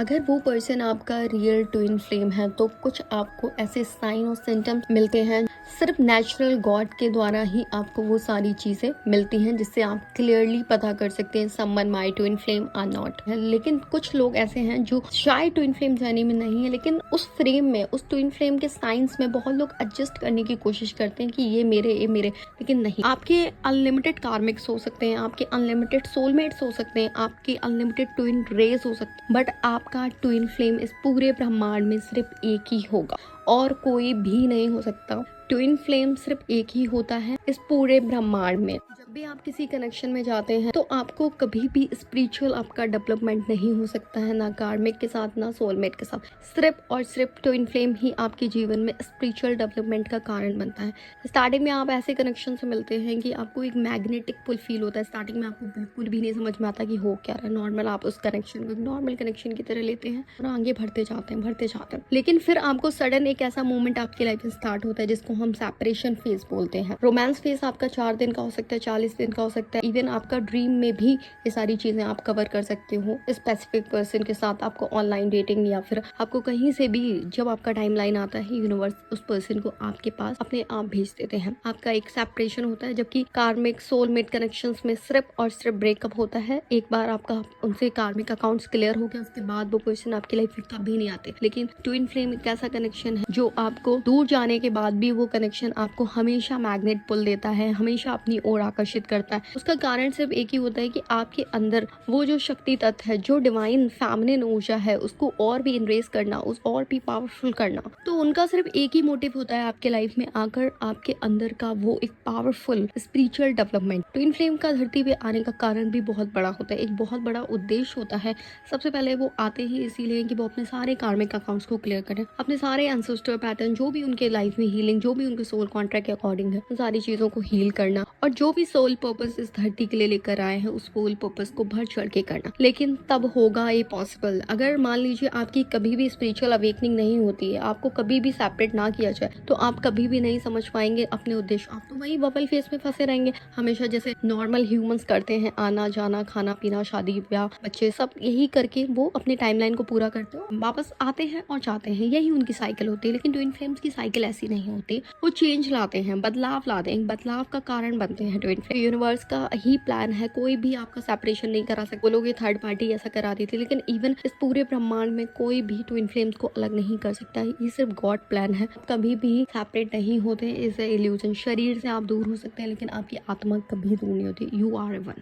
अगर वो पर्सन आपका रियल ट्विन फ्लेम है तो कुछ आपको ऐसे साइन और सिम्टम्स मिलते हैं, सिर्फ नेचुरल गॉड के द्वारा ही आपको वो सारी चीज़ें मिलती हैं जिससे आप क्लियरली पता कर सकते हैं someone my twin flame or not. लेकिन कुछ लोग ऐसे हैं जो शायद ट्विन फ्लेम जर्नी में नहीं है, लेकिन उस फ्रेम में, उस ट्विन फ्लेम के साइंस में बहुत लोग एडजस्ट करने की कोशिश करते हैं कि ये मेरे, लेकिन नहीं। आपके अनलिमिटेड कार्मिक्स हो सकते हैं, आपके अनलिमिटेड सोलमेट्स हो सकते हैं, आपके अनलिमिटेड ट्विन रेस हो सकते हैं, बट आपका ट्विन फ्लेम इस पूरे ब्रह्मांड में सिर्फ एक ही होगा और कोई भी नहीं हो सकता। ट्विन फ्लेम सिर्फ एक ही होता है इस पूरे ब्रह्मांड में। जब भी आप किसी कनेक्शन में जाते हैं तो आपको कभी भी स्पिरिचुअल आपका डेवलपमेंट नहीं हो सकता है, ना कार्मिक के साथ ना सोलमेट के साथ। सिर्फ और सिर्फ ट्विन फ्लेम ही आपके जीवन में स्पिरिचुअल डेवलपमेंट का कारण बनता है। स्टार्टिंग में आप ऐसे कनेक्शन से मिलते हैं कि आपको एक मैग्नेटिक पुल फील होता है। स्टार्टिंग में आपको बिल्कुल भी नहीं समझ में आता कि हो क्या रहा है। नॉर्मल आप उस कनेक्शन को नॉर्मल कनेक्शन की तरह लेते हैं और आगे बढ़ते जाते हैं। लेकिन फिर आपको सडन एक ऐसा मोमेंट आपकी लाइफ में स्टार्ट होता है जिसको हम सेपरेशन फेज बोलते हैं। रोमांस फेज आपका 4 दिन का हो सकता है, 40 दिन का हो सकता है। इवन आपका ड्रीम में भी ये सारी चीजें आप कवर कर सकते हो स्पेसिफिक पर्सन के साथ। आपको ऑनलाइन डेटिंग या फिर आपको कहीं से भी जब आपका टाइमलाइन आता है, यूनिवर्स उस पर्सन को आपके पास अपने आप भेज देते हैं। आपका एक सेपरेशन होता है, जबकि कार्मिक सोलमेट कनेक्शंस में सिर्फ और सिर्फ ब्रेकअप होता है। एक बार आपका उनसे कार्मिक अकाउंट्स क्लियर हो गया, उसके बाद वो पर्सन आपकी लाइफ में कभी नहीं आते। लेकिन ट्विन फ्लेम एक ऐसा कनेक्शन है जो आपको दूर जाने के बाद भी वो कनेक्शन आपको हमेशा मैग्नेट पुल देता है, हमेशा अपनी ओर आकर्षित करता है। उसका कारण सिर्फ एक ही होता है कि आपके अंदर वो जो शक्ति तत्व है, जो डिवाइन फेमिनिन ऊर्जा है, उसको और भी इनरेस करना, उस और भी पावरफुल करना। तो उनका सिर्फ एक ही मोटिव होता है आपके लाइफ में आकर आपके अंदर का वो एक powerful spiritual development. Twin flame का धरती पे आने का कारण भी बहुत बड़ा होता है, एक बहुत बड़ा उद्देश्य होता है। सबसे पहले वो आते ही इसीलिए कि वो अपने सारे कार्मिक अकाउंट्स को क्लियर करें, अपने सारे एंसेस्टर पैटर्न, जो भी उनके लाइफ में हीलिंग, जो भी उनके सोल कॉन्ट्रैक्ट के अकॉर्डिंग है, उन सारी चीजों को हील करना, और जो भी सोल पर्पस इस धरती के लिए लेकर आए हैं उस सोल पर्पस को बढ़ चढ़ के करना। लेकिन तब होगा ये पॉसिबल अगर मान लीजिए आपकी कभी भी स्पिरिचुअल अवेकनिंग नहीं होती है, आपको कभी भी सेपरेट ना किया जाए, तो आप कभी भी नहीं समझ पाएंगे अपने उद्देश्य। आप तो वही बबल फेस में फंसे रहेंगे हमेशा, जैसे नॉर्मल ह्यूमंस करते हैं, आना जाना, खाना पीना, शादी ब्याह, बच्चे, सब यही करके वो अपने टाइमलाइन को पूरा करते हैं, वापस आते हैं और जाते हैं। यही उनकी साइकिल होती है। लेकिन ट्विन फ्लेम्स की साइकिल ऐसी नहीं होती। वो चेंज लाते हैं, बदलाव लाते हैं, बदलाव का कारण बनते हैं ट्विन फ्लेम। यूनिवर्स का ही प्लान है, कोई भी आपका सेपरेशन नहीं करा सकता। वो लोग ये थर्ड पार्टी ऐसा करा दी थी, लेकिन इवन इस पूरे ब्रह्मांड में कोई भी ट्विन फ्लेम्स को अलग नहीं कर सकता। ये सिर्फ गॉड प्लान है। कभी भी सेपरेट नहीं होते, इज इल्यूजन। शरीर से आप दूर हो सकते हैं लेकिन आपकी आत्मा कभी दूर नहीं होती। You are one.